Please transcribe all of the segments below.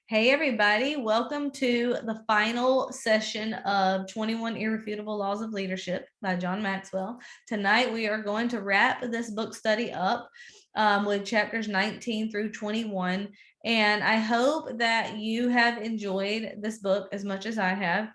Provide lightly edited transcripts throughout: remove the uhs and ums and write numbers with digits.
Hey, everybody. Welcome to the final session of 21 Irrefutable Laws of Leadership by John Maxwell. Tonight, we are going to wrap this book study up with chapters 19 through 21. And I hope that you have enjoyed this book as much as I have.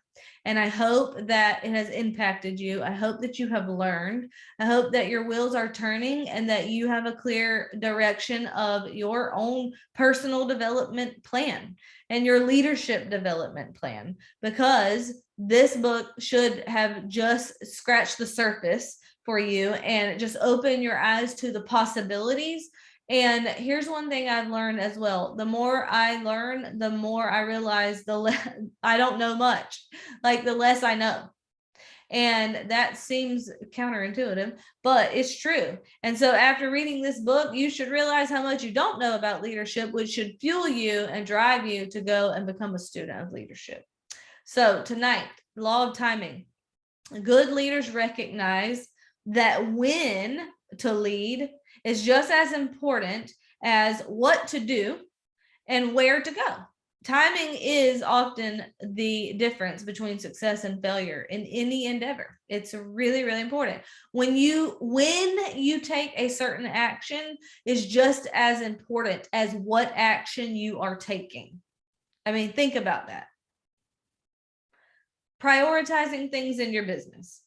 And I hope that it has impacted you. I hope that you have learned. I hope that your wheels are turning and that you have a clear direction of your own personal development plan and your leadership development plan, because this book should have just scratched the surface for you and just open your eyes to the possibilities. And here's one thing I've learned as well. The more I learn, the more I realize I don't know much, like the less I know. And that seems counterintuitive, but it's true. And so after reading this book, you should realize how much you don't know about leadership, which should fuel you and drive you to go and become a student of leadership. So tonight, law of timing. Good leaders recognize that when to lead is just as important as what to do and where to go. Timing is often the difference between success and failure in any endeavor. It's really, really important. When you take a certain action is just as important as what action you are taking. I mean, think about that. Prioritizing things in your business.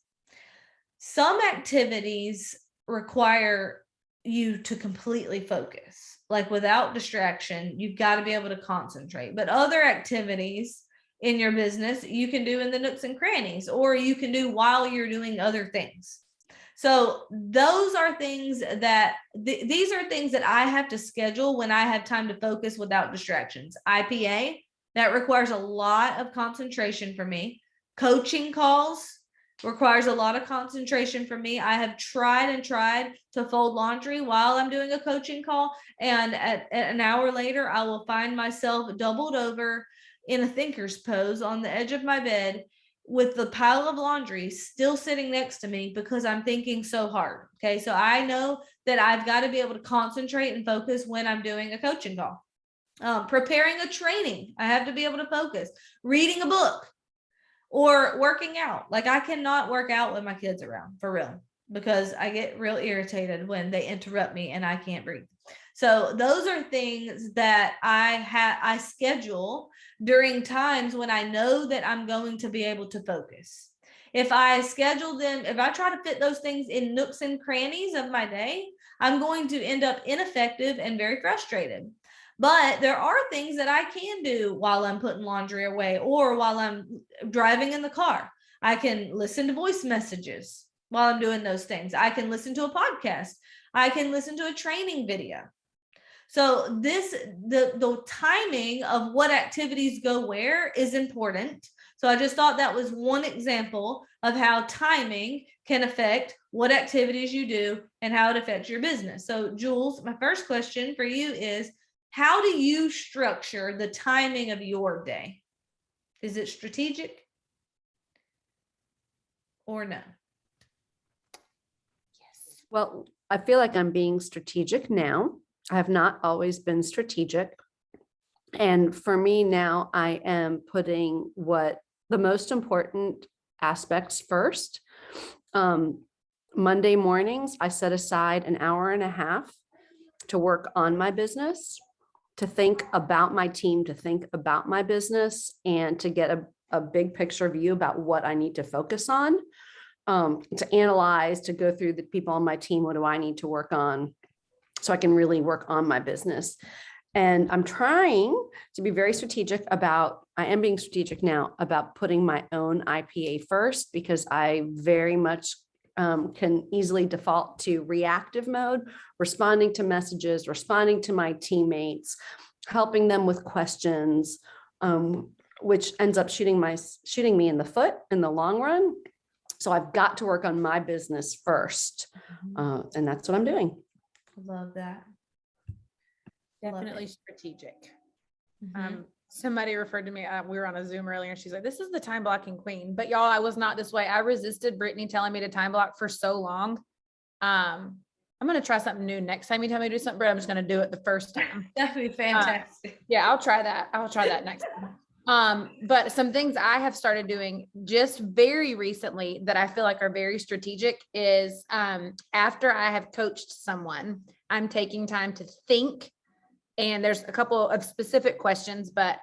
Some activities require you to completely focus. Like without distraction, you've got to be able to concentrate. But other activities in your business, you can do in the nooks and crannies, or you can do while you're doing other things. So those are things that, these are things that I have to schedule when I have time to focus without distractions. IPA, that requires a lot of concentration for me. Coaching calls requires a lot of concentration from me. I have tried to fold laundry while I'm doing a coaching call, and at an hour later, I will find myself doubled over in a thinker's pose on the edge of my bed with the pile of laundry still sitting next to me because I'm thinking so hard. Okay, so I know that I've got to be able to concentrate and focus when I'm doing a coaching call. Preparing a training, I have to be able to focus. Reading a book, or working out. Like I cannot work out with my kids around, for real, because I get real irritated when they interrupt me and I can't breathe. So those are things that I schedule during times when I know that I'm going to be able to focus. If I schedule them, if I try to fit those things in nooks and crannies of my day, I'm going to end up ineffective and very frustrated. But there are things that I can do while I'm putting laundry away or while I'm driving in the car. I can listen to voice messages while I'm doing those things. I can listen to a podcast. I can listen to a training video. So the timing of what activities go where is important. So I just thought that was one example of how timing can affect what activities you do and how it affects your business. So Jules, my first question for you is, how do you structure the timing of your day? Is it strategic or no? Yes. Well, I feel like I'm being strategic now. I have not always been strategic. And for me now, I am putting what the most important aspects first. Monday mornings, I set aside an hour and a half to work on my business, to think about my team, to think about my business, and to get a big picture view about what I need to focus on, to analyze, to go through the people on my team. What do I need to work on so I can really work on my business? And I'm trying to be very strategic about, I am being strategic now about putting my own IPA first, because I very much can easily default to reactive mode, responding to messages, responding to my teammates, helping them with questions, which ends up shooting me in the foot in the long run. So I've got to work on my business first. And that's what I'm doing. Love that. Definitely strategic. Somebody referred to me, we were on a Zoom earlier, and she's like, this is the time blocking queen. But y'all, I was not this way. I resisted Brittany telling me to time block for so long. I'm going to try something new next time you tell me to do something, but I'm just going to do it the first time. That'd be fantastic. Yeah, I'll try that. I'll try that next time. But some things I have started doing just very recently that I feel like are very strategic is, after I have coached someone, I'm taking time to think, and there's a couple of specific questions, but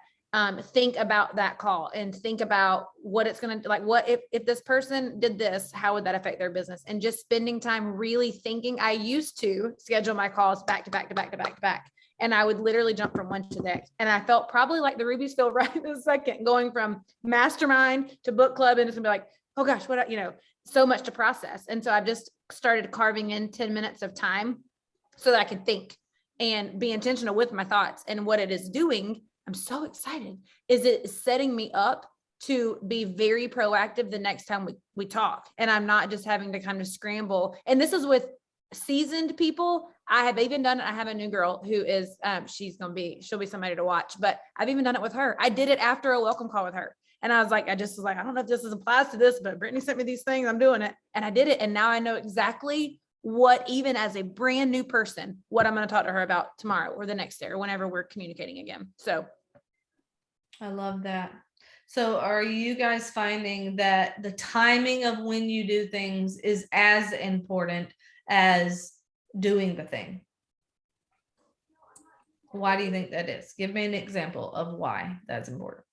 think about that call and think about what it's going to, like, what if this person did this, how would that affect their business? And just spending time really thinking. I used to schedule my calls back to back to back to back to back. And I would literally jump from one to the next. And I felt probably like the Rubies feel right this second, going from mastermind to book club. And it's gonna be like, oh gosh, what, so much to process. And so I've just started carving in 10 minutes of time so that I can think and be intentional with my thoughts. And what it is doing, I'm so excited, is it setting me up to be very proactive the next time we talk. And I'm not just having to kind of scramble. And this is with seasoned people. I have even done it. I have a new girl who is, she'll be somebody to watch, but I've even done it with her. I did it after a welcome call with her. And I was like, I don't know if this applies to this, but Brittany sent me these things. I'm doing it. And I did it. And now I know exactly what, even as a brand new person, what I'm going to talk to her about tomorrow or the next day or whenever we're communicating again. So I love that. So are you guys finding that the timing of when you do things is as important as doing the thing? Why do you think that is? Give me an example of why that's important.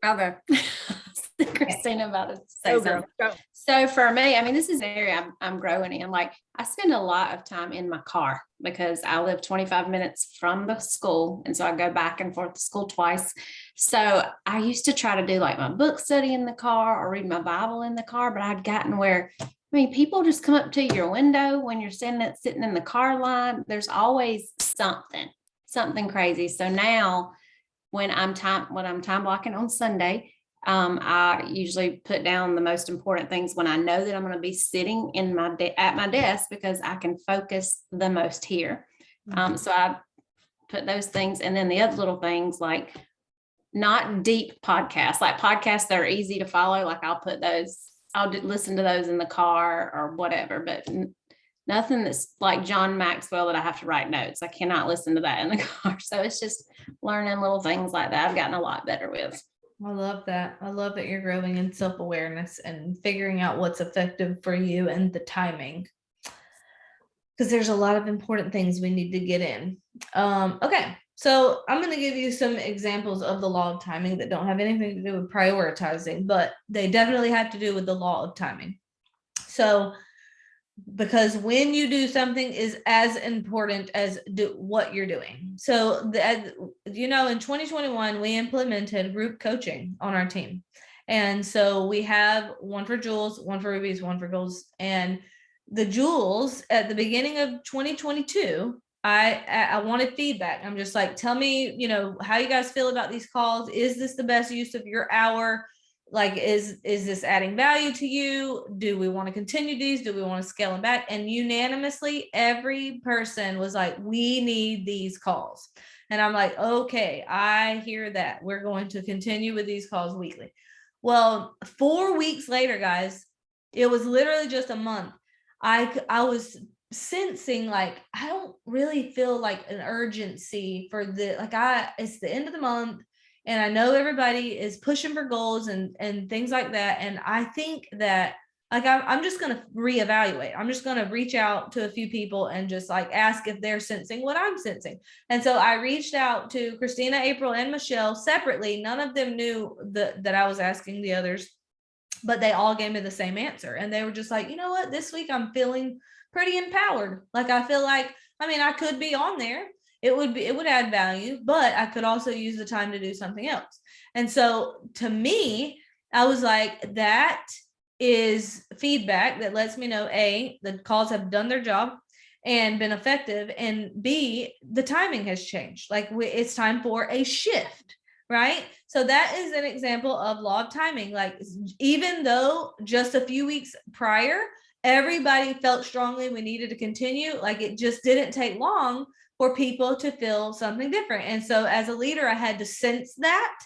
I'll go. Christina about to say something. Go. So for me, I mean, this is an area I'm growing in. Like, I spend a lot of time in my car because I live 25 minutes from the school. And so I go back and forth to school twice. So I used to try to do like my book study in the car or read my Bible in the car, but I'd gotten where, I mean, people just come up to your window when you're sitting in the car line. There's always something crazy. So now when I'm time blocking on Sunday, I usually put down the most important things when I know that I'm going to be sitting in at my desk, because I can focus the most here. So I put those things, and then the other little things, like not deep podcasts, like podcasts that are easy to follow. Like I'll listen to those in the car or whatever, but nothing that's like John Maxwell that I have to write notes. I cannot listen to that in the car. So it's just learning little things like that I've gotten a lot better with. I love that. I love that you're growing in self-awareness and figuring out what's effective for you and the timing, because there's a lot of important things we need to get in. Okay. So I'm going to give you some examples of the law of timing that don't have anything to do with prioritizing, but they definitely have to do with the law of timing. So, because when you do something is as important as what you're doing. So, in 2021, we implemented group coaching on our team. And so we have one for Jules, one for Rubies, one for Goals. And the Jules at the beginning of 2022, I wanted feedback. I'm just like, tell me, how you guys feel about these calls. Is this the best use of your hour? Like, is this adding value to you? Do we want to continue these? Do we want to scale them back? And unanimously, every person was like, we need these calls. And I'm like, okay, I hear that. We're going to continue with these calls weekly. Well, 4 weeks later, guys, it was literally just a month. I was sensing like, I don't really feel like an urgency for it's the end of the month. And I know everybody is pushing for goals and things like that. And I think that I'm just going to reevaluate. I'm just going to reach out to a few people and just ask if they're sensing what I'm sensing. And so I reached out to Christina, April, and Michelle separately. None of them knew that I was asking the others, but they all gave me the same answer. And they were just like, you know what, this week I'm feeling pretty empowered. I feel like, I could be on there. It would add value, but I could also use the time to do something else. And so to me, I was like, that is feedback that lets me know, A, the calls have done their job and been effective, and B, the timing has changed. It's time for a shift, right? So that is an example of law of timing. Even though just a few weeks prior, everybody felt strongly we needed to continue, it just didn't take long for people to feel something different. And so as a leader, I had to sense that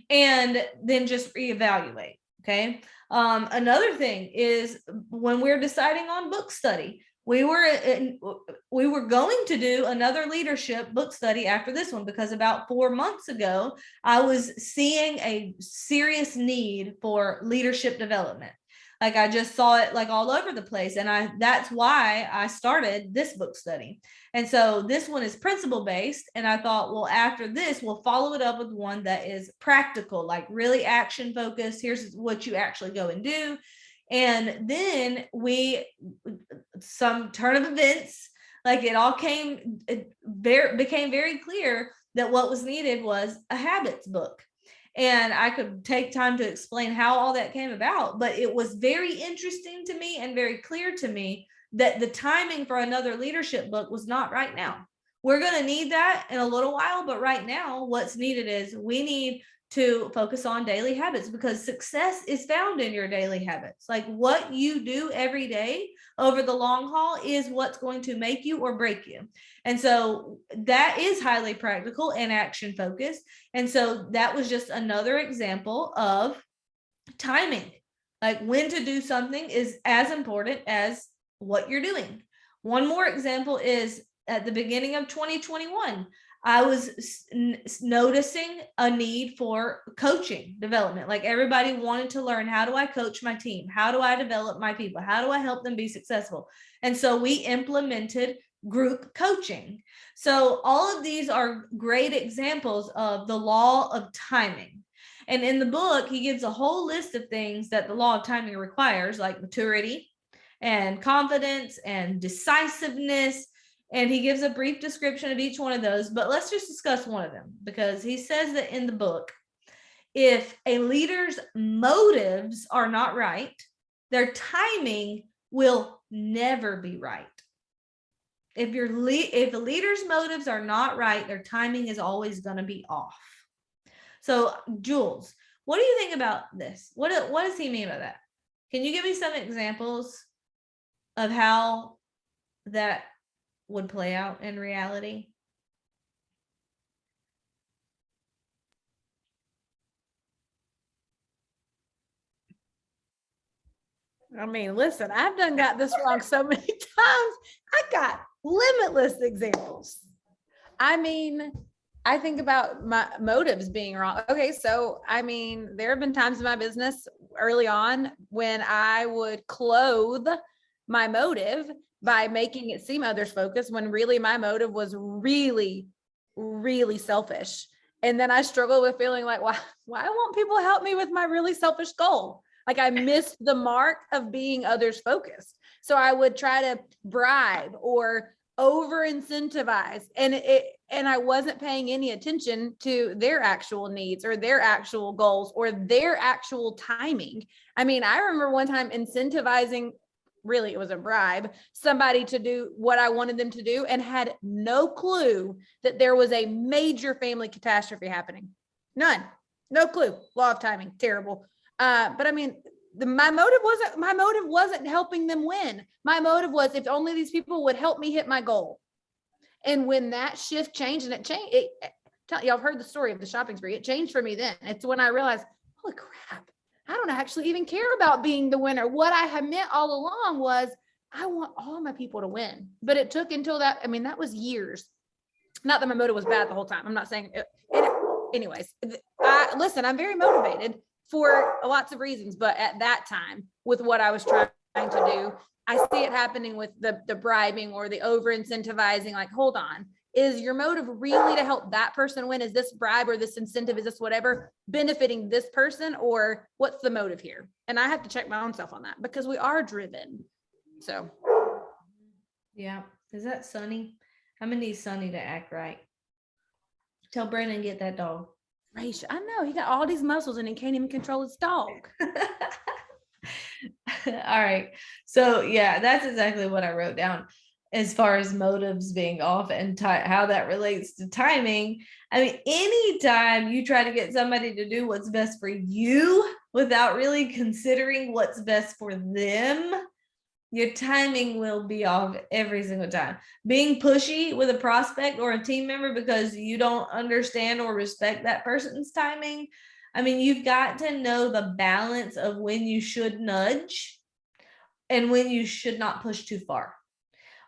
and then just reevaluate. Okay. Another thing is when we're deciding on book study, we were going to do another leadership book study after this one, because about 4 months ago, I was seeing a serious need for leadership development. Like I just saw it like all over the place. And that's why I started this book study. And so this one is principle based. And I thought, well, after this, we'll follow it up with one that is practical, like really action focused. Here's what you actually go and do. And then some turn of events, like it became very clear that what was needed was a habits book. And I could take time to explain how all that came about, but it was very interesting to me and very clear to me that the timing for another leadership book was not right now. We're going to need that in a little while, but right now what's needed is we need to focus on daily habits, because success is found in your daily habits. Like what you do every day over the long haul is what's going to make you or break you. And so that is highly practical and action focused. And so that was just another example of timing. Like when to do something is as important as what you're doing. One more example is at the beginning of 2021. I was noticing a need for coaching development. Like everybody wanted to learn, how do I coach my team? How do I develop my people? How do I help them be successful? And so we implemented group coaching. So all of these are great examples of the law of timing. And in the book, he gives a whole list of things that the law of timing requires, like maturity and confidence and decisiveness. And he gives a brief description of each one of those, but let's just discuss one of them, because he says that in the book, if a leader's motives are not right, their timing will never be right. If the leader's motives are not right, their timing is always going to be off. So, Jules, what do you think about this? What does he mean by that? Can you give me some examples of how that would play out in reality? I mean, listen, I've got this wrong so many times. I got limitless examples. I mean, I think about my motives being wrong. Okay, so I mean, there have been times in my business early on when I would clothe my motive by making it seem others focused, when really my motive was really, really selfish. And then I struggle with feeling like, why won't people help me with my really selfish goal? Like I missed the mark of being others focused. So I would try to bribe or over incentivize, and I wasn't paying any attention to their actual needs or their actual goals or their actual timing. I mean, I remember one time incentivizing, really it was a bribe, somebody to do what I wanted them to do and had no clue that there was a major family catastrophe happening. None, no clue. Law of timing, terrible. But I mean, my motive wasn't helping them win. My motive was, if only these people would help me hit my goal. And when that shift changed, and y'all have heard the story of the shopping spree. It changed for me then. It's when I realized, holy crap, I don't actually even care about being the winner. What I had meant all along was I want all my people to win. But it took until that, I mean, that was years. Not that my motive was bad the whole time. I'm not saying it. Anyways, listen, I'm very motivated for lots of reasons, but at that time, with what I was trying to do, I see it happening with the bribing or the over incentivizing. Like, hold on, is your motive really to help that person win? Is this bribe or this incentive, is this whatever benefiting this person, or what's the motive here? And I have to check my own self on that, because we are driven. So yeah. Is that Sunny? I'm gonna need Sunny to act right. Tell Brandon get that dog. Raisha, I know he got all these muscles and he can't even control his dog. All right. So yeah, that's exactly what I wrote down as far as motives being off and how that relates to timing. I mean, anytime you try to get somebody to do what's best for you without really considering what's best for them, your timing will be off every single time. Being pushy with a prospect or a team member because you don't understand or respect that person's timing. I mean, you've got to know the balance of when you should nudge and when you should not push too far.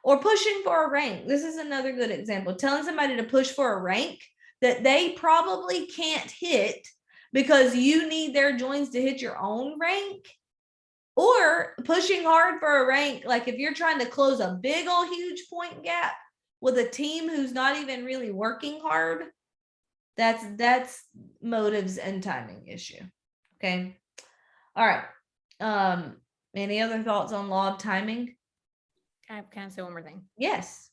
Or pushing for a rank. This is another good example. Telling somebody to push for a rank that they probably can't hit because you need their joins to hit your own rank. Or pushing hard for a rank, like if you're trying to close a big old huge point gap with a team who's not even really working hard, that's motives and timing issue. Okay. All right. Any other thoughts on law of timing? Can I say one more thing? Yes.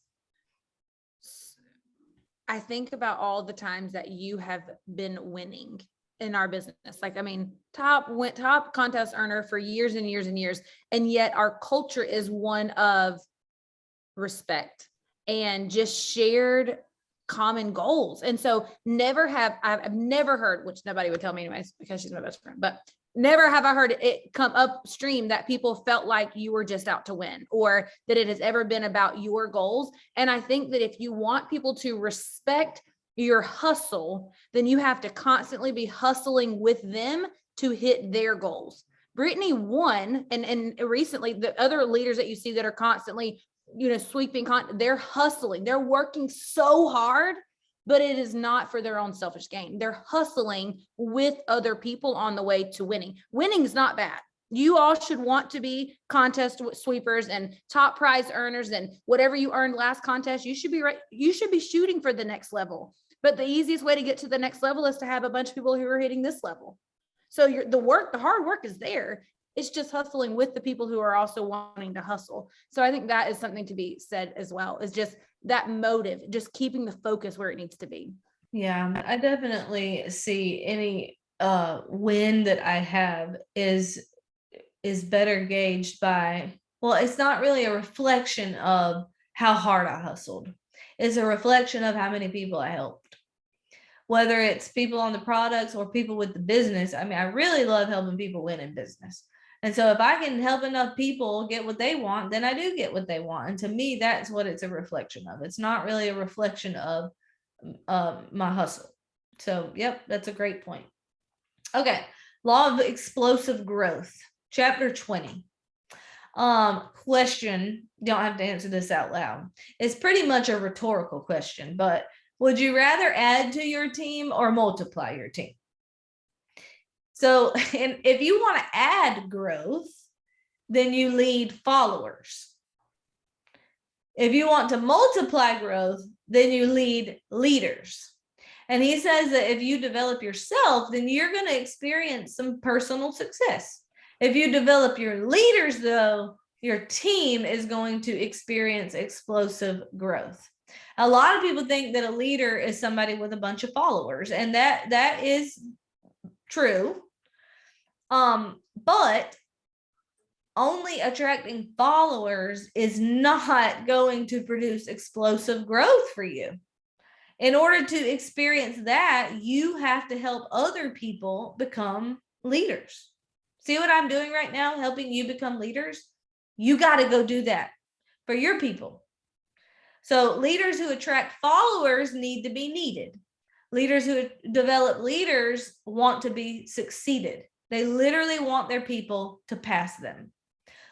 I think about all the times that you have been winning in our business. Like, I mean, top contest earner for years and years and years. And yet our culture is one of respect and just shared common goals. And so I've never heard, which nobody would tell me anyways, because she's my best friend, but never have I heard it come upstream that people felt like you were just out to win, or that it has ever been about your goals. And I think that if you want people to respect your hustle, then you have to constantly be hustling with them to hit their goals. Brittany won, and recently the other leaders that you see that are constantly, sweeping, they're hustling, they're working so hard, but it is not for their own selfish gain. They're hustling with other people on the way to winning. Winning is not bad. You all should want to be contest sweepers and top prize earners, and whatever you earned last contest, you should be right. You should be shooting for the next level. But the easiest way to get to the next level is to have a bunch of people who are hitting this level. So the hard work is there. It's just hustling with the people who are also wanting to hustle. So I think that is something to be said as well, is just that motive, just keeping the focus where it needs to be. Yeah, I definitely see any win that I have is better gauged by, well, it's not really a reflection of how hard I hustled. It's a reflection of how many people I helped. Whether it's people on the products or people with the business. I mean, I really love helping people win in business. And so if I can help enough people get what they want, then I do get what they want. And to me, that's what it's a reflection of. It's not really a reflection of my hustle. So, yep, that's a great point. Okay. Law of explosive growth, chapter 20. Question, don't have to answer this out loud. It's pretty much a rhetorical question, but would you rather add to your team or multiply your team? So, and if you want to add growth, then you lead followers. If you want to multiply growth, then you lead leaders. And he says that if you develop yourself, then you're going to experience some personal success. If you develop your leaders, though, your team is going to experience explosive growth. A lot of people think that a leader is somebody with a bunch of followers, and that is true. But only attracting followers is not going to produce explosive growth for you. In order to experience that, you have to help other people become leaders. See what I'm doing right now, helping you become leaders? You got to go do that for your people. So leaders who attract followers need to be needed. Leaders who develop leaders want to be succeeded. They literally want their people to pass them.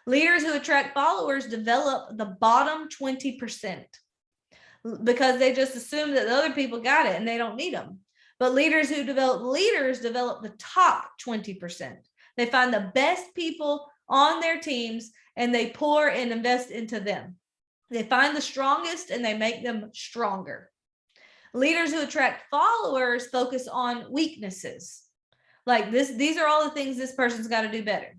Leaders who attract followers develop the bottom 20% because they just assume that the other people got it and they don't need them. But leaders who develop leaders develop the top 20%. They find the best people on their teams and they pour and invest into them. They find the strongest and they make them stronger. Leaders who attract followers focus on weaknesses. Like these are all the things this person's got to do better.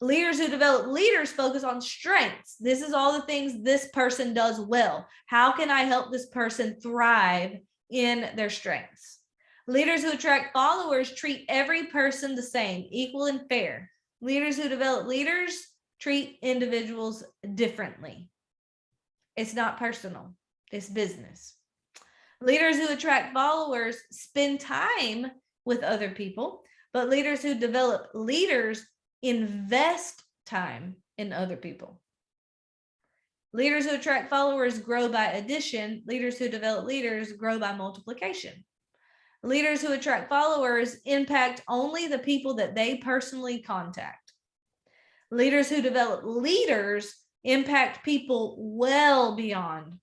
Leaders who develop leaders focus on strengths. This is all the things this person does well. How can I help this person thrive in their strengths? Leaders who attract followers treat every person the same, equal and fair. Leaders who develop leaders treat individuals differently. It's not personal, it's business. Leaders who attract followers spend time with other people, but leaders who develop leaders invest time in other people. Leaders who attract followers grow by addition. Leaders who develop leaders grow by multiplication. Leaders who attract followers impact only the people that they personally contact. Leaders who develop leaders impact people well beyond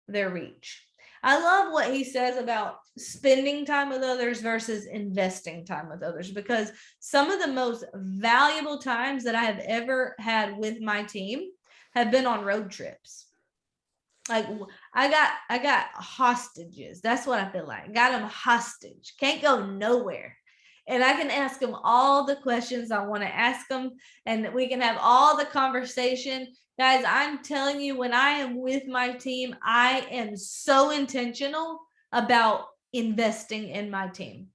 their reach. I love what he says about spending time with others versus investing time with others, because some of the most valuable times that I have ever had with my team have been on road trips. Like I got hostages. That's what I feel like. Got them hostage. Can't go nowhere. And I can ask them all the questions I want to ask them, and we can have all the conversation. Guys, I'm telling you, when I am with my team, I am so intentional about investing in my team.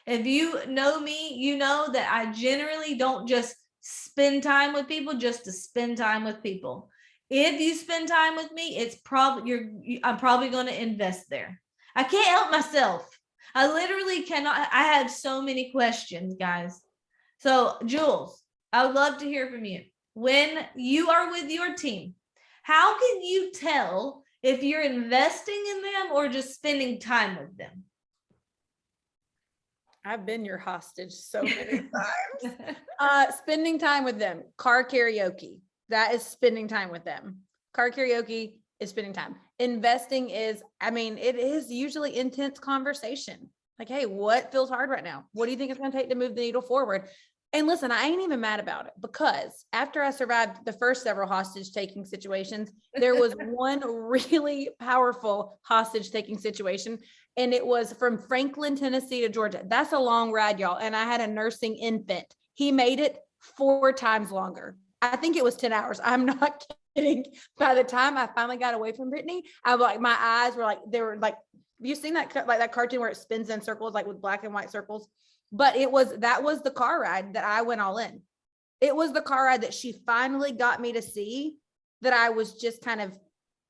If you know me, you know that I generally don't just spend time with people just to spend time with people. If you spend time with me, it's probably I'm probably going to invest there. I can't help myself. I literally cannot. I have so many questions, guys. So, Jules, I would love to hear from you. When you are with your team, how can you tell if you're investing in them or just spending time with them? I've been your hostage so many times. Spending time with them. Car karaoke. That is spending time with them. Car karaoke is spending time. Investing is, I mean, it is usually intense conversation. Like, hey, what feels hard right now? What do you think it's going to take to move the needle forward? And listen, I ain't even mad about it, because after I survived the first several hostage taking situations, there was one really powerful hostage taking situation. And it was from Franklin, Tennessee to Georgia. That's a long ride, y'all. And I had a nursing infant. He made it 4 times longer. I think it was 10 hours. I'm not kidding. By the time I finally got away from Brittany, I was like, my eyes were like, they were like, have you seen that, like that cartoon where it spins in circles, like with black and white circles? But that was the car ride that I went all in. It was the car ride that she finally got me to see that I was just kind of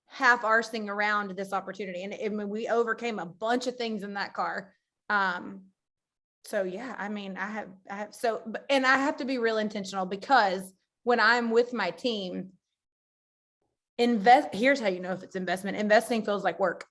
half arsing around this opportunity. And we overcame a bunch of things in that car. So yeah, I mean, I have to be real intentional, because when I'm with my team, here's how you know if it's investment. Investing feels like work.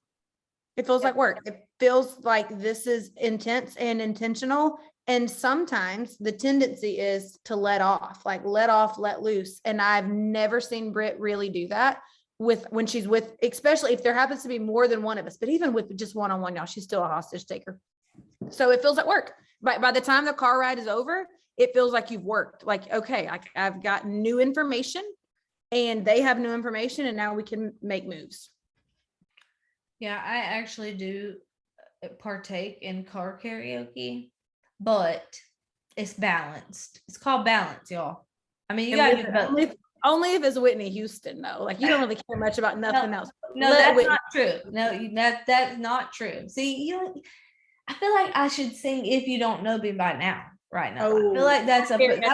It feels like work. It feels like this is intense and intentional. And sometimes the tendency is to let off, let loose. And I've never seen Britt really do that when she's with, especially if there happens to be more than one of us, but even with just one-on-one, y'all, she's still a hostage taker. So it feels like work. By the time the car ride is over, it feels like you've worked. Like, okay, I've got new information and they have new information, and now we can make moves. Yeah, I actually do partake in car karaoke, but it's balanced. It's called balance, y'all. I mean, you gotta do both. Only if it's Whitney Houston, though. Like, you don't really care much about nothing else. No, that's not true. No, that's not true. See, I feel like I should sing "If You Don't Know Me by Now." Right now, I feel like that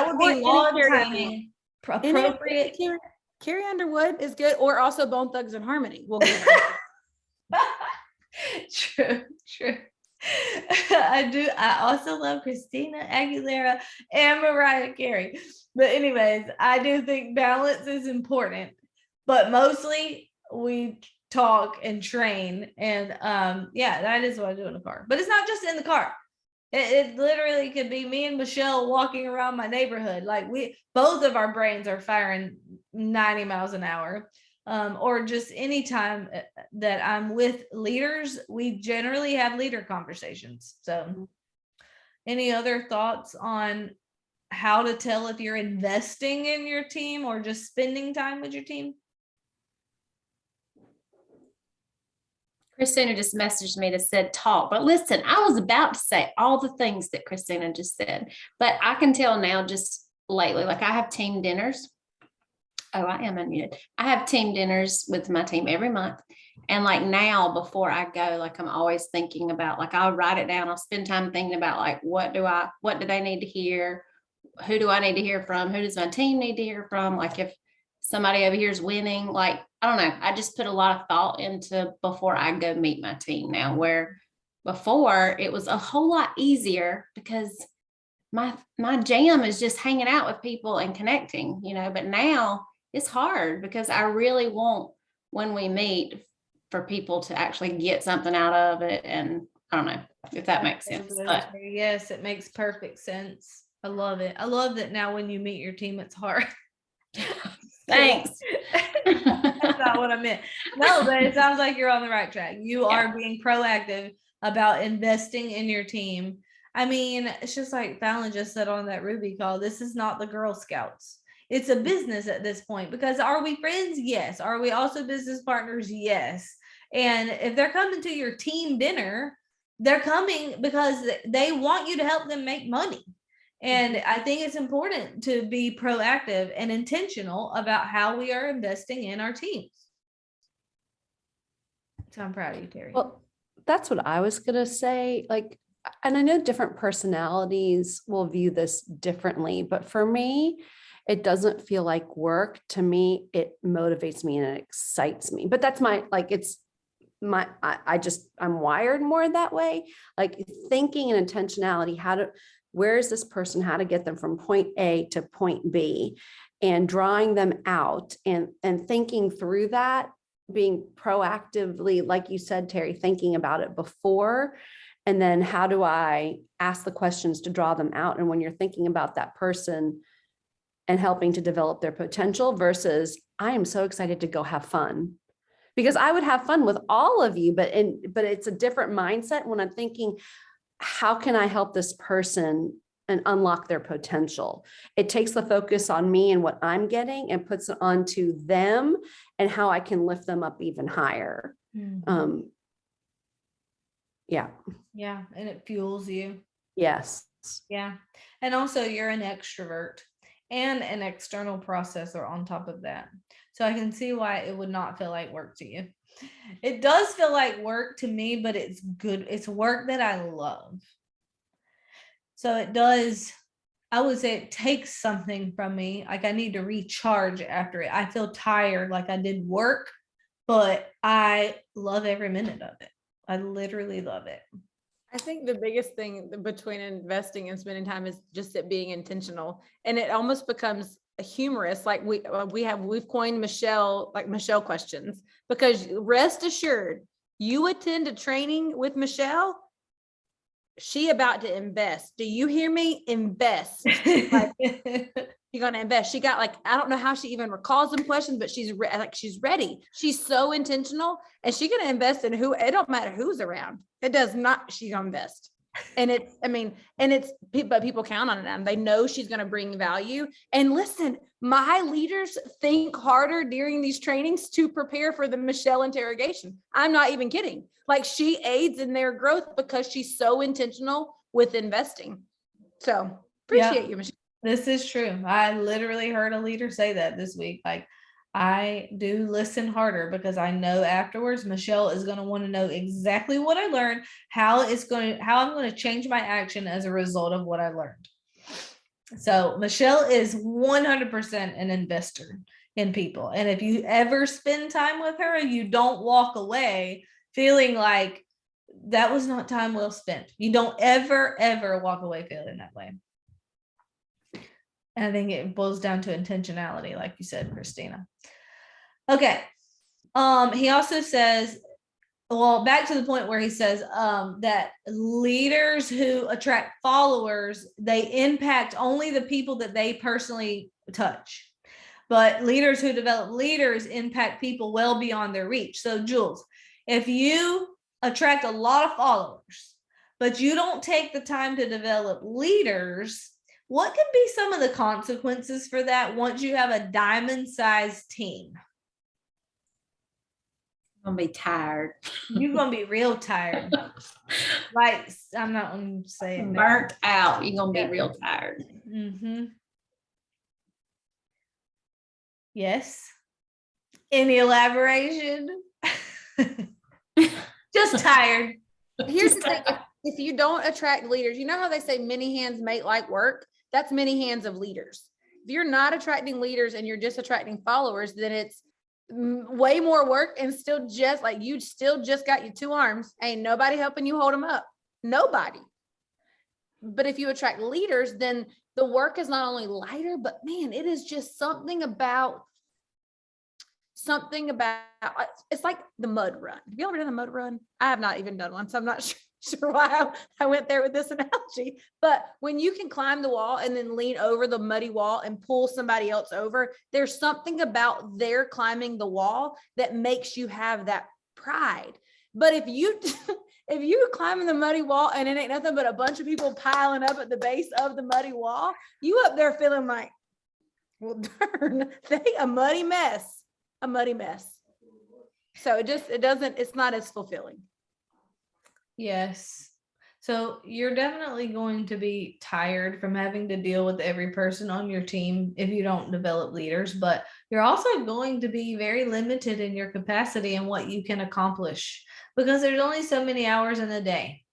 would be long timing appropriate. Carrie Underwood is good, or also Bone Thugs and Harmony. We'll get her. True. I do. I also love Christina Aguilera and Mariah Carey. But anyways, I do think balance is important, but mostly we talk and train. And yeah, that is what I do in the car. But it's not just in the car. It literally could be me and Michelle walking around my neighborhood. Like both of our brains are firing 90 miles an hour. Or just anytime that I'm with leaders, we generally have leader conversations. So any other thoughts on how to tell if you're investing in your team or just spending time with your team? Christina just messaged me that said talk, but listen, I was about to say all the things that Christina just said, but I can tell now just lately, like I have team dinners. Oh, I am unmuted. I have team dinners with my team every month. And like now, before I go, like I'm always thinking about, like I'll write it down. I'll spend time thinking about like, what do they need to hear? Who do I need to hear from? Who does my team need to hear from? Like if somebody over here is winning, like, I don't know. I just put a lot of thought into before I go meet my team now, where before it was a whole lot easier because my jam is just hanging out with people and connecting, but now it's hard because I really want, when we meet, for people to actually get something out of it. And I don't know if that makes sense. But yes, it makes perfect sense. I love it. I love that now when you meet your team, it's hard. Thanks. That's not what I meant. No, but it sounds like you're on the right track. You are being proactive about investing in your team. I mean, it's just like Fallon just said on that Ruby call, this is not the Girl Scouts. It's a business at this point, because are we friends? Yes. Are we also business partners? Yes. And if they're coming to your team dinner, they're coming because they want you to help them make money. And I think it's important to be proactive and intentional about how we are investing in our teams. So I'm proud of you, Terry. Well, that's what I was gonna say. Like, and I know different personalities will view this differently, but for me, it doesn't feel like work. To me, it motivates me and it excites me. But that's my, like, it's my, I'm wired more that way. Like thinking and intentionality, where is this person, how to get them from point A to point B, and drawing them out and thinking through that, being proactively, like you said, Terry, thinking about it before, and then how do I ask the questions to draw them out? And when you're thinking about that person and helping to develop their potential versus I am so excited to go have fun, because I would have fun with all of you, but it's a different mindset when I'm thinking, how can I help this person and unlock their potential? It takes the focus on me and what I'm getting and puts it onto them and how I can lift them up even higher. Yeah. Yeah. And it fuels you. Yes. Yeah. And also you're an extrovert and an external processor on top of that. So I can see why it would not feel like work to you. It does feel like work to me, but it's good. It's work that I love. So it does, I would say it takes something from me. Like I need to recharge after it. I feel tired, like I did work, but I love every minute of it. I literally love it. I think the biggest thing between investing and spending time is just it being intentional, and it almost becomes humorous. Like we've coined Michelle questions, because rest assured, you attend a training with Michelle, she about to invest. Do you hear me? Invest. Like, you're going to invest. She got like, I don't know how she even recalls them questions, but she's ready. She's so intentional, and she's going to invest in it don't matter who's around. It does not, she's going to invest. And but people count on it. And they know she's going to bring value. And listen, my leaders think harder during these trainings to prepare for the Michelle interrogation. I'm not even kidding. Like, she aids in their growth because she's so intentional with investing. So appreciate you, Michelle. This is true. I literally heard a leader say that this week. Like, I do listen harder because I know afterwards Michelle is going to want to know exactly what I learned, how I'm going to change my action as a result of what I learned. So Michelle is 100% an investor in people. And if you ever spend time with her, you don't walk away feeling like that was not time well spent. You don't ever walk away feeling that way. And I think it boils down to intentionality, like you said, Christina. Okay. He also says, well, back to the point where he says that leaders who attract followers, they impact only the people that they personally touch. But leaders who develop leaders impact people well beyond their reach. So, Jules, if you attract a lot of followers, but you don't take the time to develop leaders, what can be some of the consequences for that once you have a diamond-sized team? I'm gonna be tired. You're gonna be real tired. Like, I'm not gonna say it. Burnt out. You're gonna be real tired. Mm-hmm. Yes. Any elaboration? Just tired. Here's the thing. If you don't attract leaders, you know how they say many hands make light work? That's many hands of leaders. If you're not attracting leaders and you're just attracting followers, then it's way more work, and still just like you still just got your 2 arms. Ain't nobody helping you hold them up. Nobody. But if you attract leaders, then the work is not only lighter, but man, it is just something about it's like the mud run. Have you ever done a mud run? I have not even done one, so I'm not sure. sure why I went there with this analogy, but when you can climb the wall and then lean over the muddy wall and pull somebody else over, there's something about their climbing the wall that makes you have that pride. But if you if you climbing the muddy wall and it ain't nothing but a bunch of people piling up at the base of the muddy wall, you up there feeling like, well, darn, a muddy mess, a muddy mess. So it's not as fulfilling. Yes. So you're definitely going to be tired from having to deal with every person on your team if you don't develop leaders, but you're also going to be very limited in your capacity and what you can accomplish because there's only so many hours in a day,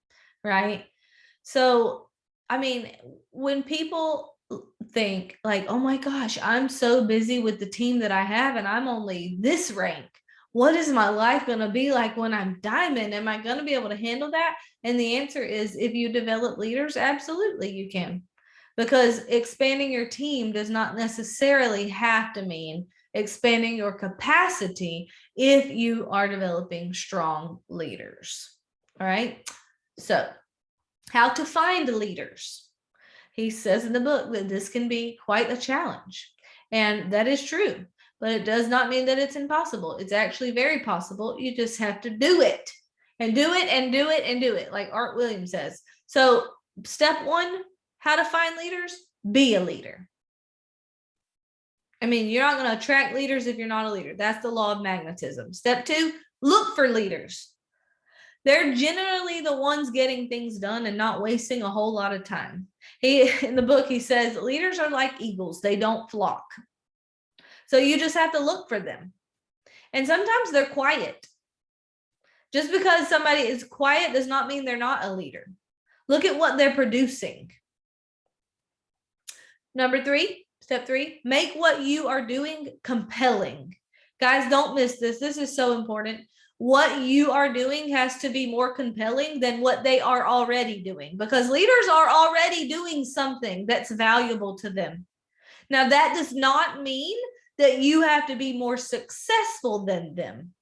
right? So, I mean, when people think like, oh my gosh, I'm so busy with the team that I have and I'm only this rank. What is my life going to be like when I'm diamond? Am I going to be able to handle that? And the answer is if you develop leaders, absolutely you can. Because expanding your team does not necessarily have to mean expanding your capacity if you are developing strong leaders. All right. So, how to find leaders. He says in the book that this can be quite a challenge. And that is true. But it does not mean that it's impossible. It's actually very possible. You just have to do it and do it and do it and do it, like Art Williams says. So step one, how to find leaders, be a leader. I mean, you're not going to attract leaders if you're not a leader. That's the law of magnetism. Step two, look for leaders. They're generally the ones getting things done and not wasting a whole lot of time. In the book, he says, leaders are like eagles. They don't flock. So you just have to look for them. And sometimes they're quiet. Just because somebody is quiet does not mean they're not a leader. Look at what they're producing. Number three, step three, make what you are doing compelling. Guys, don't miss this. This is so important. What you are doing has to be more compelling than what they are already doing, because leaders are already doing something that's valuable to them. Now, that does not mean that you have to be more successful than them.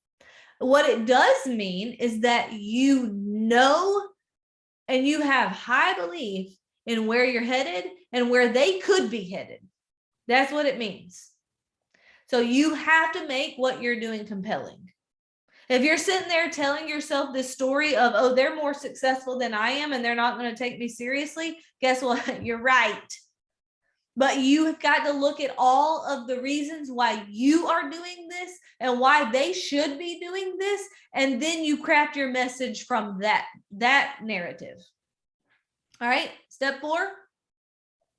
What it does mean is that you know and you have high belief in where you're headed and where they could be headed. That's what it means. So you have to make what you're doing compelling. If you're sitting there telling yourself this story of, oh, they're more successful than I am and they're not going to take me seriously, guess what? You're right. But you have got to look at all of the reasons why you are doing this and why they should be doing this. And then you craft your message from that narrative. All right. Step 4,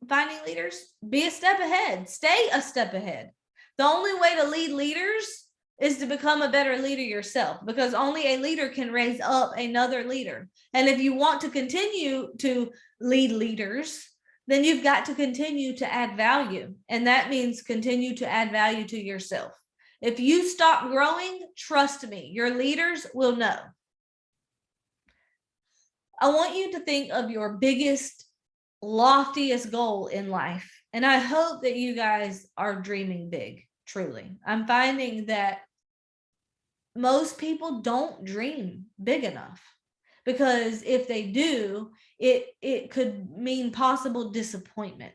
finding leaders, be a step ahead, stay a step ahead. The only way to lead leaders is to become a better leader yourself, because only a leader can raise up another leader. And if you want to continue to lead leaders, then you've got to continue to add value. And that means continue to add value to yourself. If you stop growing, trust me, your leaders will know. I want you to think of your biggest, loftiest goal in life. And I hope that you guys are dreaming big, truly. I'm finding that most people don't dream big enough, because if they do, it could mean possible disappointment.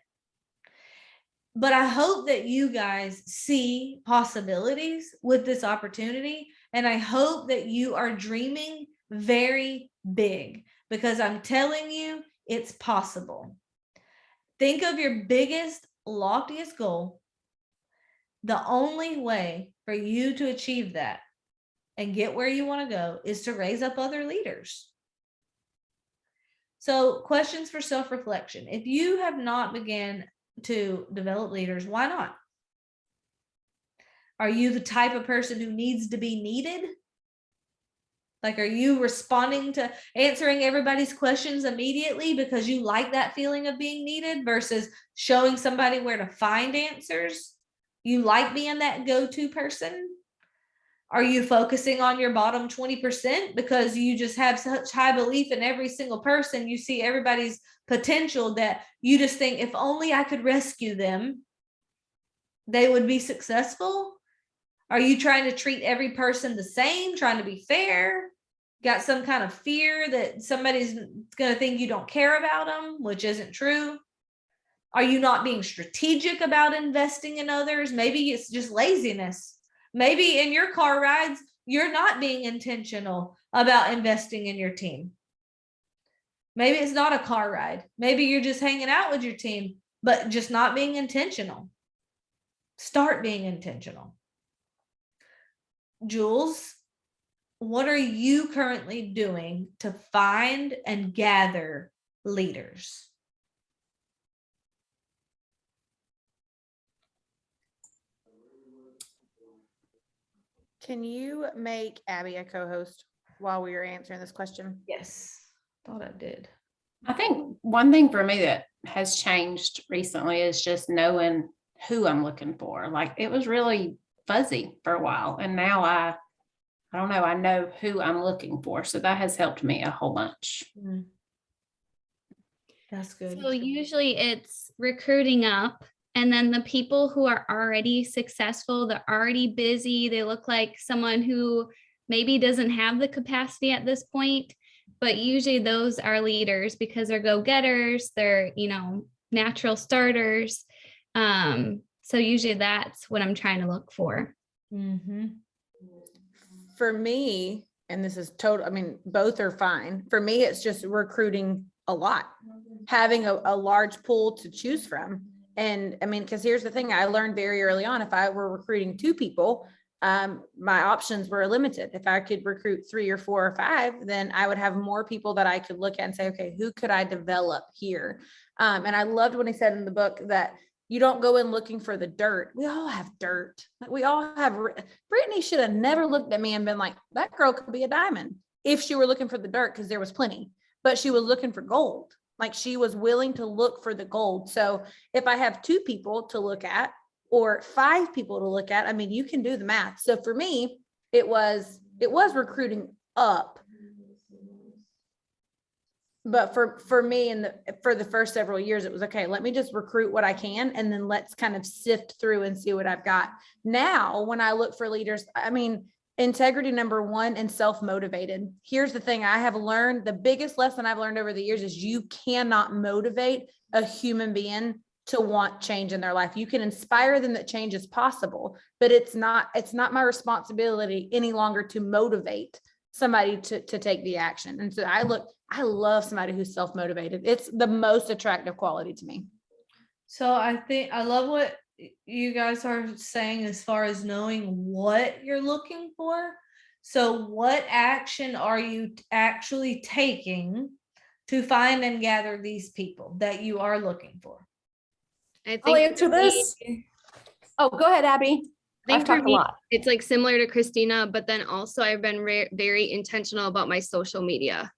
But I hope that you guys see possibilities with this opportunity. And I hope that you are dreaming very big, because I'm telling you, it's possible. Think of your biggest, loftiest goal. The only way for you to achieve that and get where you want to go is to raise up other leaders. So, questions for self-reflection. If you have not begun to develop leaders, why not? Are you the type of person who needs to be needed? Like, are you responding to answering everybody's questions immediately because you like that feeling of being needed versus showing somebody where to find answers? You like being that go-to person? Are you focusing on your bottom 20% because you just have such high belief in every single person? You see everybody's potential that you just think, if only I could rescue them, they would be successful? Are you trying to treat every person the same, trying to be fair? got some kind of fear that somebody's going to think you don't care about them, which isn't true? Are you not being strategic about investing in others? Maybe it's just laziness. Maybe in your car rides, you're not being intentional about investing in your team. Maybe it's not a car ride. Maybe you're just hanging out with your team, but just not being intentional. Start being intentional. Jules, what are you currently doing to find and gather leaders? Can you make Abby a co-host while we are answering this question? Yes, thought I did. I think one thing for me that has changed recently is just knowing who I'm looking for. Like, it was really fuzzy for a while, and now I don't know, I know who I'm looking for. So that has helped me a whole bunch. That's good. So usually it's recruiting up, and then the people who are already successful, they're already busy, they look like someone who maybe doesn't have the capacity at this point, but usually those are leaders because they're go-getters, they're, natural starters. So usually that's what I'm trying to look for. Mm-hmm. For me, and this is total, both are fine. For me, it's just recruiting a lot, having a large pool to choose from. And because here's the thing, I learned very early on, if I were recruiting 2 people, my options were limited. If I could recruit 3 or 4 or 5, then I would have more people that I could look at and say, okay, who could I develop here? And I loved when he said in the book that you don't go in looking for the dirt. We all have dirt. We all have. Brittany should have never looked at me and been like, that girl could be a diamond, if she were looking for the dirt, because there was plenty, but she was looking for gold. Like, she was willing to look for the gold. So if I have 2 people to look at or 5 people to look at, you can do the math. So for me, it was recruiting up. But for me, for the first several years, it was okay, let me just recruit what I can, and then let's kind of sift through and see what I've got. Now, when I look for leaders, integrity number 1, and self-motivated. Here's the thing I have learned, the biggest lesson I've learned over the years is you cannot motivate a human being to want change in their life. You can inspire them that change is possible, but it's not my responsibility any longer to motivate somebody to take the action. And so I love somebody who's self-motivated. It's the most attractive quality to me. So I think I love what you guys are saying as far as knowing what you're looking for. So what action are you actually taking to find and gather these people that you are looking for? I'll answer this. Oh, go ahead, Abby. I've talked a lot. It's like similar to Christina, but then also I've been very intentional about my social media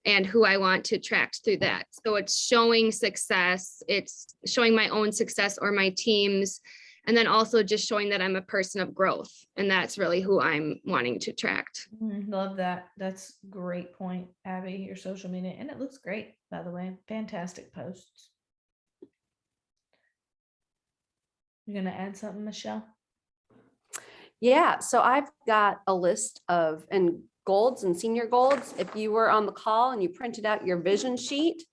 and who I want to attract through that. So it's showing success, it's showing my own success or my team's, and then also just showing that I'm a person of growth. And that's really who I'm wanting to attract. Love that. That's a great point, Abby, your social media. And it looks great, by the way. Fantastic posts. You're going to add something, Michelle? Yeah, so I've got a list of golds and senior golds. If you were on the call and you printed out your vision sheet,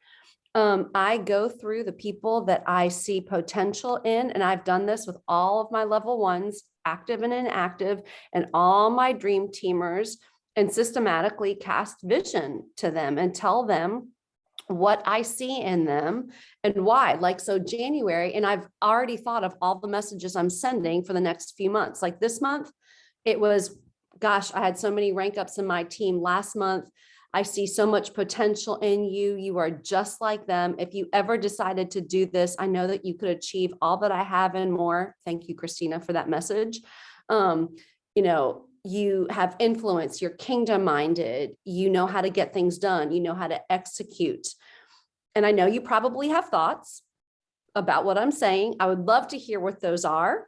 I go through the people that I see potential in, and I've done this with all of my level 1s, active and inactive, and all my dream teamers, and systematically cast vision to them and tell them what I see in them and why. Like, so January, and I've already thought of all the messages I'm sending for the next few months. Like this month, it was, gosh, I had so many rank ups in my team. Last month, I see so much potential in you. You are just like them. If you ever decided to do this, I know that you could achieve all that I have and more. Thank you, Christina, for that message. You have influence, you're kingdom minded, you know how to get things done, you know how to execute. And I know you probably have thoughts about what I'm saying. I would love to hear what those are.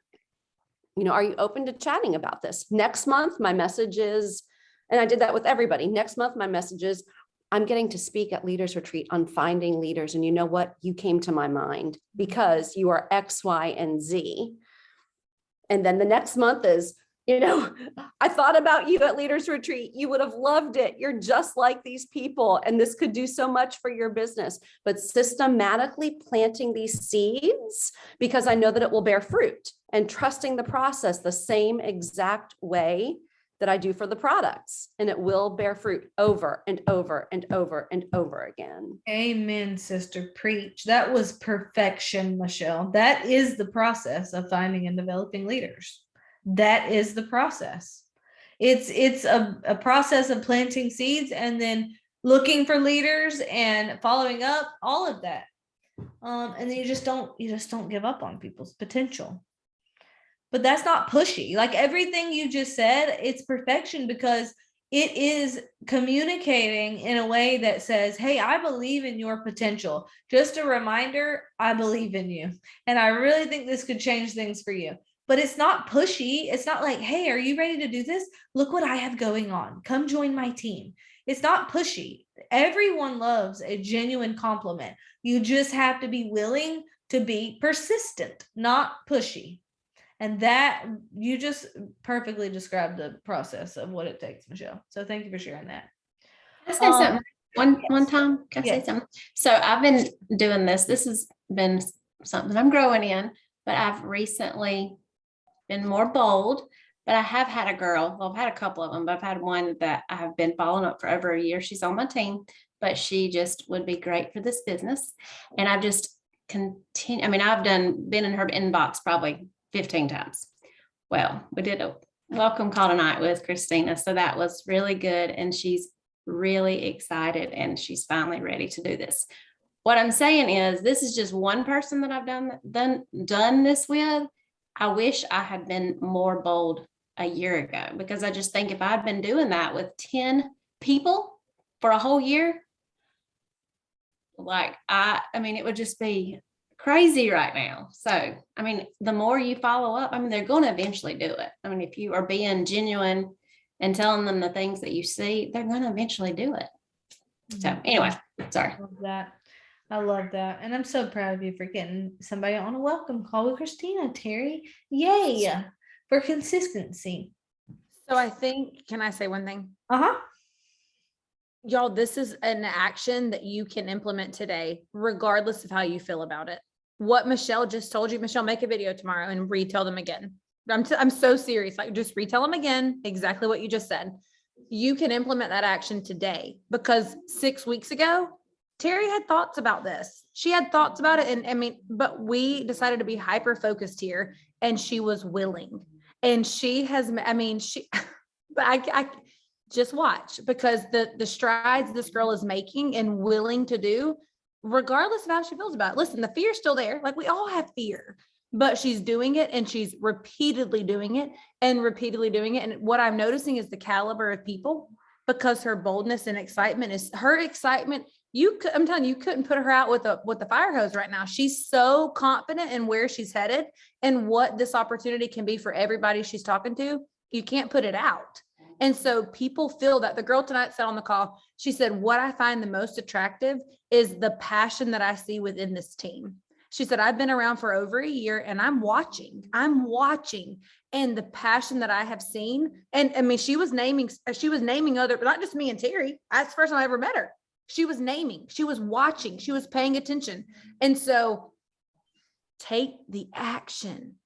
Are you open to chatting about this? Next month, my message is, and I did that with everybody. Next month, my message is, I'm getting to speak at Leaders Retreat on finding leaders. And you know what? You came to my mind because you are X, Y, and Z. And then the next month is, You know, I thought about you at Leaders Retreat. You would have loved it. You're just like these people, and this could do so much for your business. But systematically planting these seeds, because I know that it will bear fruit, and trusting the process the same exact way that I do for the products, and it will bear fruit over and over and over and over again. Amen, sister. Preach. That was perfection, Michelle. That is the process of finding and developing leaders. That is the process. It's a process of planting seeds and then looking for leaders and following up, all of that. And then you just don't give up on people's potential. But that's not pushy. Like everything you just said, it's perfection because it is communicating in a way that says, hey, I believe in your potential. Just a reminder, I believe in you. And I really think this could change things for you. But it's not pushy. It's not like, hey, are you ready to do this? Look what I have going on. Come join my team. It's not pushy. Everyone loves a genuine compliment. You just have to be willing to be persistent, not pushy. And that you just perfectly described the process of what it takes, Michelle. So thank you for sharing that. Can I say something one time? Can I Yes. say something? So I've been doing this. This has been something I'm growing in, but I've recently been more bold. But I have had a girl. Well, I've had a couple of them, but I've had one that I have been following up for over a year. She's on my team, but she just would be great for this business. And I've just continued. I mean, I've been in her inbox probably 15 times. Well, we did a welcome call tonight with Christina. So that was really good. And she's really excited and she's finally ready to do this. What I'm saying is this is just one person that I've done this with. I wish I had been more bold a year ago, because I just think if I'd been doing that with 10 people for a whole year, like I mean, it would just be crazy right now. So, I mean, the more you follow up, I mean, they're going to eventually do it. I mean, if you are being genuine and telling them the things that you see, they're going to eventually do it. So anyway, sorry. I love that. And I'm so proud of you for getting somebody on a welcome call with Christina, Terry. Yay for consistency. So I think, can I say one thing? Uh-huh. Y'all, this is an action that you can implement today, regardless of how you feel about it. What Michelle just told you, Michelle, make a video tomorrow and retell them again. I'm so serious. Like, just retell them again, exactly what you just said. You can implement that action today, because 6 weeks ago, Terry had thoughts about this. She had thoughts about it. And I mean, but we decided to be hyper focused here, and she was willing. And she has, I mean, but I just watch, because the strides this girl is making and willing to do, regardless of how she feels about it. Listen, the fear's still there. Like, we all have fear, but she's doing it, and she's repeatedly doing it and repeatedly doing it. And what I'm noticing is the caliber of people, because her boldness and excitement is her excitement. I'm telling you, you couldn't put her out with the fire hose right now. She's so confident in where she's headed and what this opportunity can be for everybody she's talking to. You can't put it out. And so people feel that. The girl tonight said on the call, she said, what I find the most attractive is the passion that I see within this team. She said, I've been around for over a year and I'm watching and the passion that I have seen. And I mean, she was naming other, but not just me and Terry. That's the first time I ever met her. She was naming, she was watching, she was paying attention. And so take the action.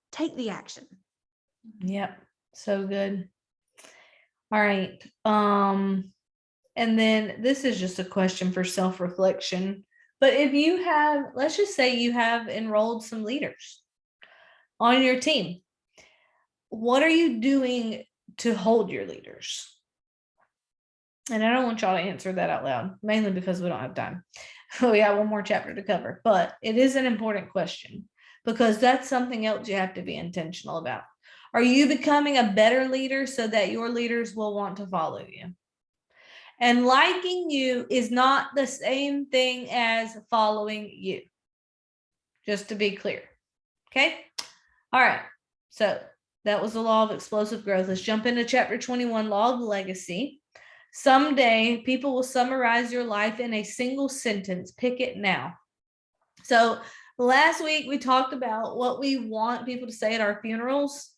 Yep. So good. All right. And then this is just a question for self-reflection. But if you have, let's just say you have enrolled some leaders on your team, what are you doing to hold your leaders? And I don't want y'all to answer that out loud, mainly because we don't have time. We got one more chapter to cover, but it is an important question, because that's something else you have to be intentional about. Are you becoming a better leader so that your leaders will want to follow you? And liking you is not the same thing as following you. Just to be clear. Okay. All right. So that was the law of explosive growth. Let's jump into chapter 21, law of legacy. Someday people will summarize your life in a single sentence. Pick it now. So last week we talked about what we want people to say at our funerals.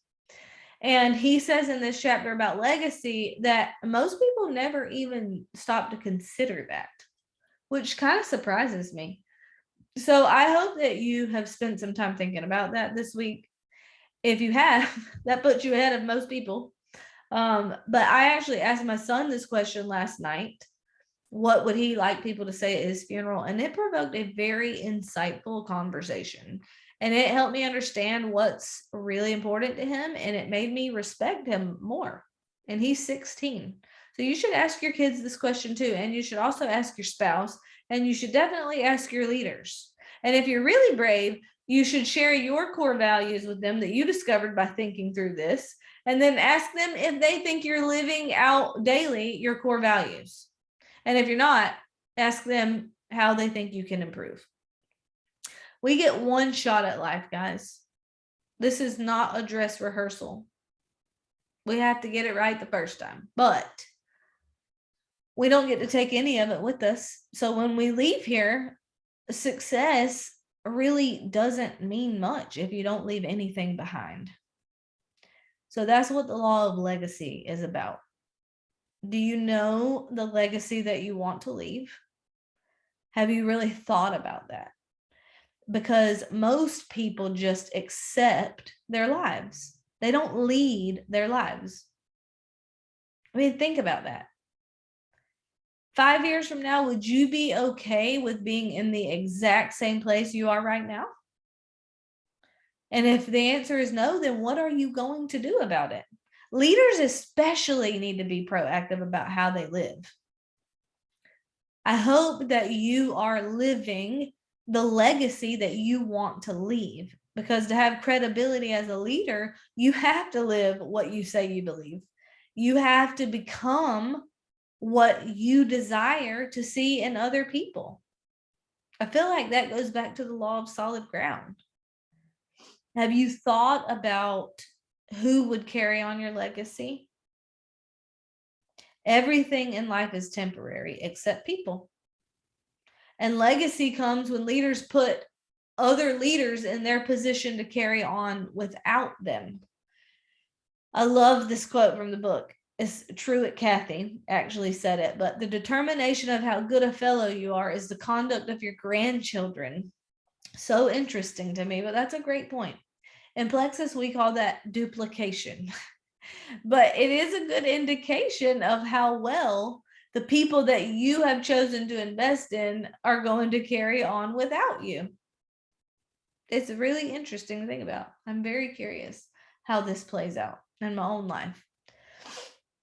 And he says in this chapter about legacy that most people never even stop to consider that, which kind of surprises me. So I hope that you have spent some time thinking about that this week. If you have, that puts you ahead of most people. But I actually asked my son this question last night. What would he like people to say at his funeral? And it provoked a very insightful conversation. And it helped me understand what's really important to him. And it made me respect him more. And he's 16. So you should ask your kids this question too. And you should also ask your spouse. And you should definitely ask your leaders. And if you're really brave, you should share your core values with them that you discovered by thinking through this. And then ask them if they think you're living out daily your core values. And if you're not, ask them how they think you can improve. We get one shot at life, guys. This is not a dress rehearsal. We have to get it right the first time, but we don't get to take any of it with us. So when we leave here, success really doesn't mean much if you don't leave anything behind. So that's what the law of legacy is about. Do you know the legacy that you want to leave? Have you really thought about that? Because most people just accept their lives. They don't lead their lives. I mean, think about that. 5 years from now, would you be okay with being in the exact same place you are right now? And if the answer is no, then what are you going to do about it? Leaders especially need to be proactive about how they live. I hope that you are living the legacy that you want to leave, because to have credibility as a leader, you have to live what you say you believe. You have to become what you desire to see in other people. I feel like that goes back to the law of solid ground. Have you thought about who would carry on your legacy? Everything in life is temporary except people. And legacy comes when leaders put other leaders in their position to carry on without them. I love this quote from the book. It's Truett Cathy actually said it, but the determination of how good a fellow you are is the conduct of your grandchildren. So interesting to me, but that's a great point. In Plexus, we call that duplication. But it is a good indication of how well the people that you have chosen to invest in are going to carry on without you. It's a really interesting to think about. I'm very curious how this plays out in my own life.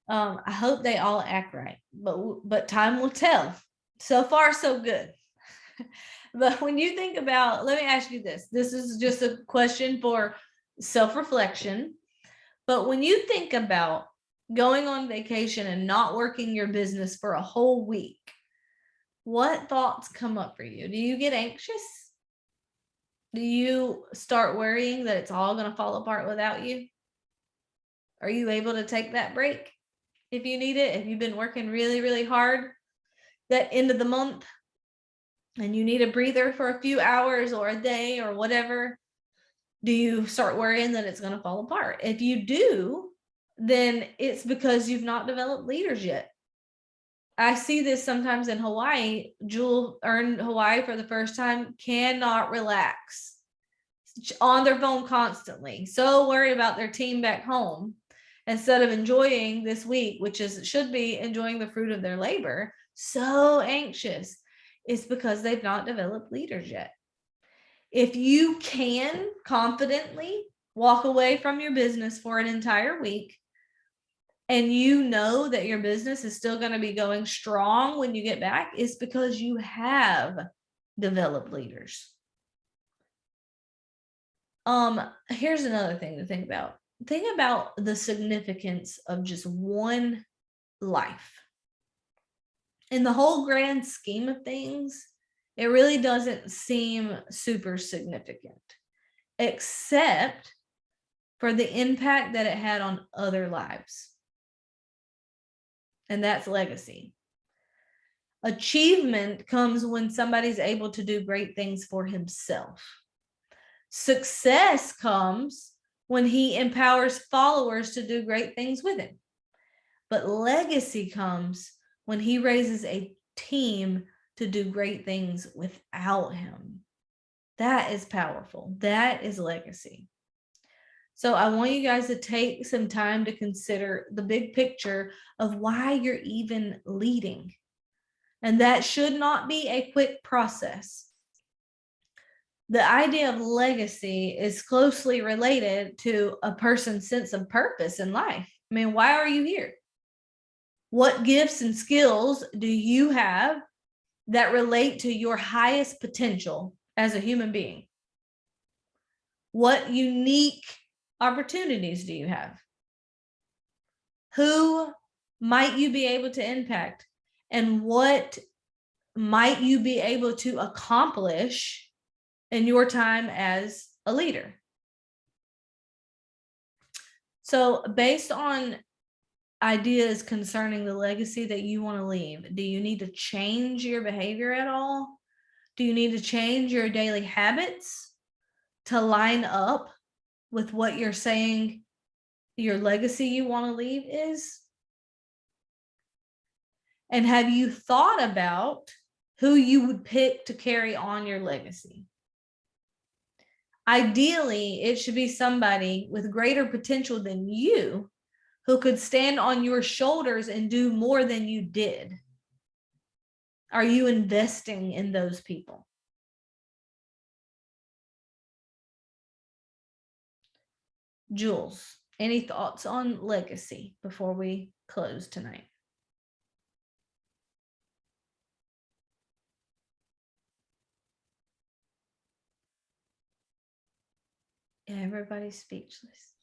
I hope they all act right, but time will tell. So far, so good. But when you think about, let me ask you this. This is just a question for self-reflection. But when you think about going on vacation and not working your business for a whole week, what thoughts come up for you? Do you get anxious? Do you start worrying that it's all going to fall apart without you? Are you able to take that break if you need it? If you've been working really, really hard that end of the month and you need a breather for a few hours or a day or whatever, do you start worrying that it's going to fall apart? If you do, then it's because you've not developed leaders yet. I see this sometimes in Hawaii. Jewel earned Hawaii for the first time, cannot relax, on their phone constantly, so worried about their team back home instead of enjoying this week, which should be enjoying the fruit of their labor. So anxious. It's because they've not developed leaders yet. If you can confidently walk away from your business for an entire week, and you know that your business is still going to be going strong when you get back, it's because you have developed leaders. Here's another thing to think about. Think about the significance of just one life. In the whole grand scheme of things, it really doesn't seem super significant, except for the impact that it had on other lives. And that's legacy. Achievement comes when somebody's able to do great things for himself. Success comes when he empowers followers to do great things with him. But legacy comes when he raises a team to do great things without him. That is powerful. That is legacy. So I want you guys to take some time to consider the big picture of why you're even leading. And that should not be a quick process. The idea of legacy is closely related to a person's sense of purpose in life. I mean, why are you here? What gifts and skills do you have that relate to your highest potential as a human being? What unique opportunities do you have? Who might you be able to impact? And what might you be able to accomplish in your time as a leader? So based on ideas concerning the legacy that you want to leave, do you need to change your behavior at all? Do you need to change your daily habits to line up with what you're saying your legacy you want to leave is? And have you thought about who you would pick to carry on your legacy? Ideally, it should be somebody with greater potential than you who could stand on your shoulders and do more than you did. Are you investing in those people? Jules, any thoughts on legacy before we close tonight? Everybody's speechless.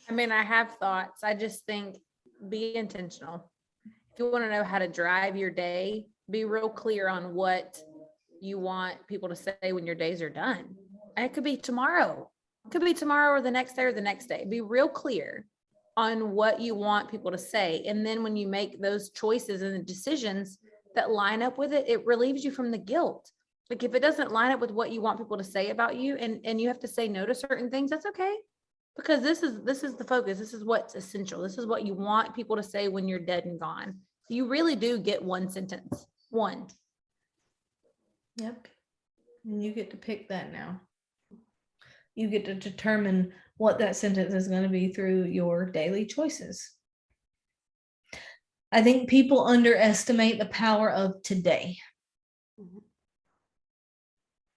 I mean, I have thoughts. I just think be intentional. If you want to know how to drive your day, be real clear on what you want people to say when your days are done. And it could be tomorrow. It could be tomorrow or the next day or the next day. Be real clear on what you want people to say. And then when you make those choices and the decisions that line up with it, it relieves you from the guilt. Like if it doesn't line up with what you want people to say about you and you have to say no to certain things, that's okay. Because this is the focus. This is what's essential. This is what you want people to say when you're dead and gone. You really do get one sentence. One. Yep. And you get to pick that now. You get to determine what that sentence is going to be through your daily choices. I think people underestimate the power of today.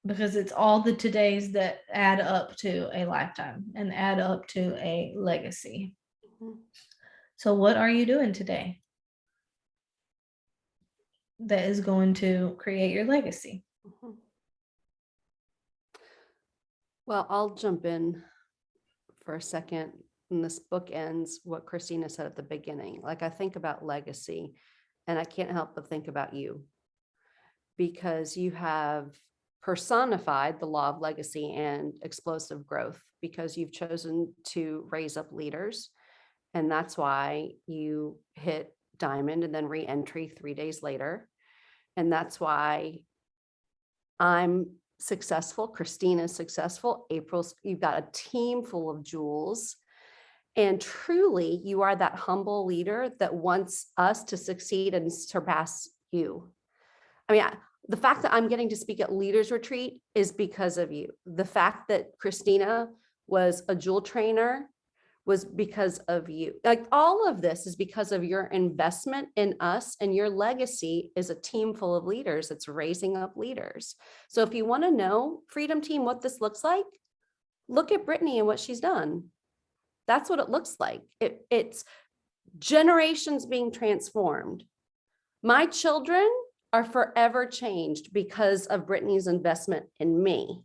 Because it's all the todays that add up to a lifetime and add up to a legacy. So what are you doing today that is going to create your legacy? Well, I'll jump in for a second. And this book ends what Christina said at the beginning. Like I think about legacy and I can't help but think about you because you have personified the law of legacy and explosive growth because you've chosen to raise up leaders. And that's why you hit diamond and then re-entry 3 days later. And that's why I'm successful. Christina's successful. April's, you've got a team full of jewels. And truly, you are that humble leader that wants us to succeed and surpass you. I mean, the fact that I'm getting to speak at Leaders Retreat is because of you. The fact that Christina was a jewel trainer was because of you. Like all of this is because of your investment in us, and your legacy is a team full of leaders that's raising up leaders. So if you want to know, Freedom Team, what this looks like, look at Brittany and what she's done. That's what it looks like. It's generations being transformed. My children are forever changed because of Brittany's investment in me.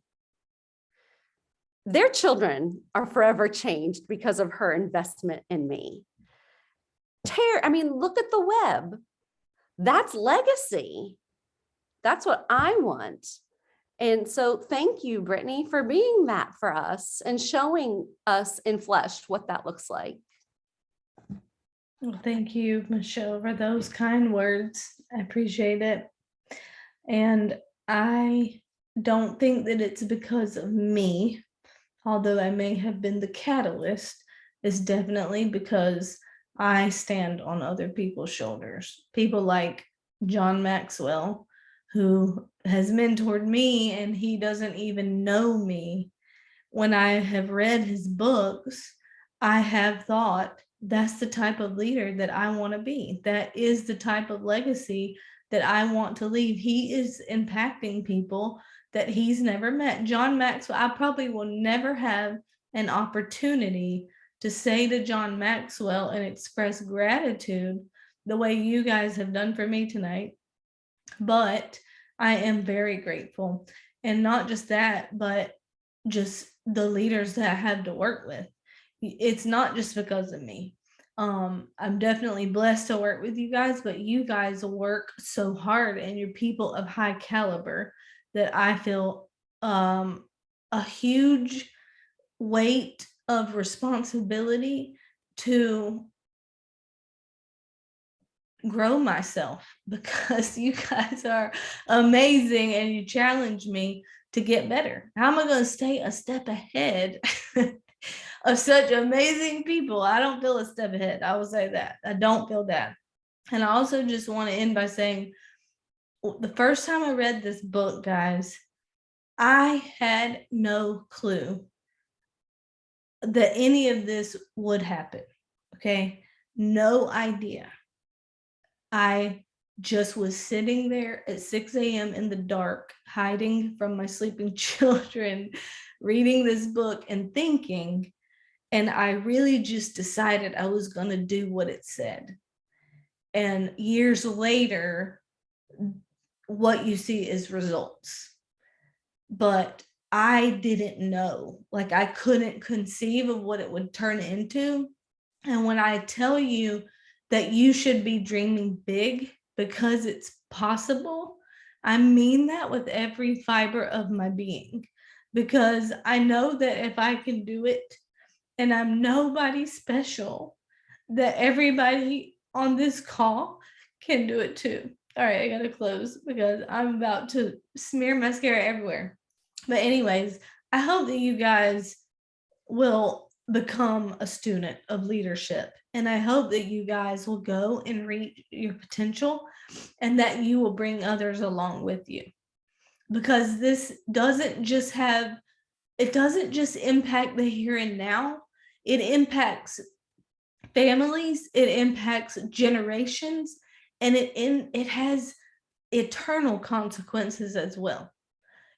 Their children are forever changed because of her investment in me. Look at the web. That's legacy. That's what I want. And so thank you, Brittany, for being that for us and showing us in flesh what that looks like. Well, thank you, Michelle, for those kind words. I appreciate it. And I don't think that it's because of me, although I may have been the catalyst, is definitely because I stand on other people's shoulders. People like John Maxwell, who has mentored me, and he doesn't even know me. When I have read his books, I have thought that's the type of leader that I want to be. That is the type of legacy that I want to leave. He is impacting people that he's never met. John Maxwell, I probably will never have an opportunity to say to John Maxwell and express gratitude the way you guys have done for me tonight. But I am very grateful. And not just that, but just the leaders that I have to work with. It's not just because of me. I'm definitely blessed to work with you guys, but you guys work so hard and you're people of high caliber that I feel a huge weight of responsibility to grow myself, because you guys are amazing and you challenge me to get better. How am I going to stay a step ahead of such amazing people? I don't feel a step ahead. I will say that. I don't feel that. And I also just want to end by saying, the first time I read this book, guys, I had no clue that any of this would happen. Okay. No idea. I just was sitting there at 6 a.m. in the dark, hiding from my sleeping children, reading this book and thinking. And I really just decided I was going to do what it said. And years later, what you see is results. But I didn't know, like I couldn't conceive of what it would turn into. And when I tell you that you should be dreaming big because it's possible, I mean that with every fiber of my being, because I know that if I can do it, and I'm nobody special, that everybody on this call can do it too. All right, I gotta close because I'm about to smear mascara everywhere. But anyways, I hope that you guys will become a student of leadership. And I hope that you guys will go and reach your potential and that you will bring others along with you. Because this doesn't just impact the here and now. It impacts families, it impacts generations, and it has eternal consequences as well.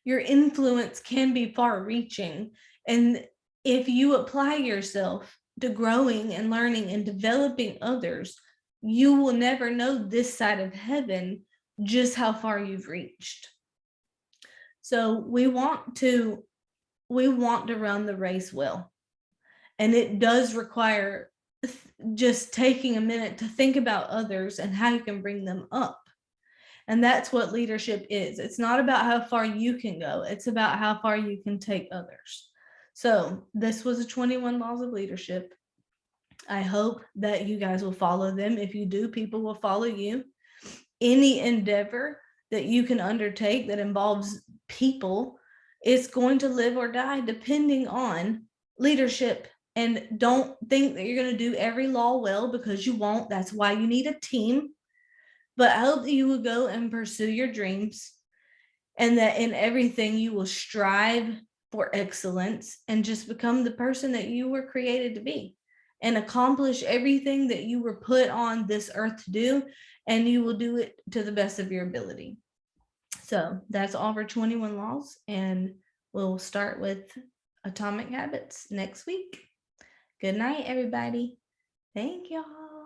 Your influence can be far reaching, and if you apply yourself to growing and learning and developing others, you will never know this side of heaven just how far you've reached. So we want to run the race well, and it does require just taking a minute to think about others and how you can bring them up. And that's what leadership is. It's not about how far you can go. It's about how far you can take others. So this was the 21 laws of leadership. I hope that you guys will follow them. If you do, people will follow you. Any endeavor that you can undertake that involves people, it's going to live or die depending on leadership. And don't think that you're going to do every law well, because you won't. That's why you need a team. But I hope that you will go and pursue your dreams, and that in everything you will strive for excellence and just become the person that you were created to be and accomplish everything that you were put on this earth to do, and you will do it to the best of your ability. So that's all for 21 laws, and we'll start with Atomic Habits next week. Good night, everybody. Thank y'all.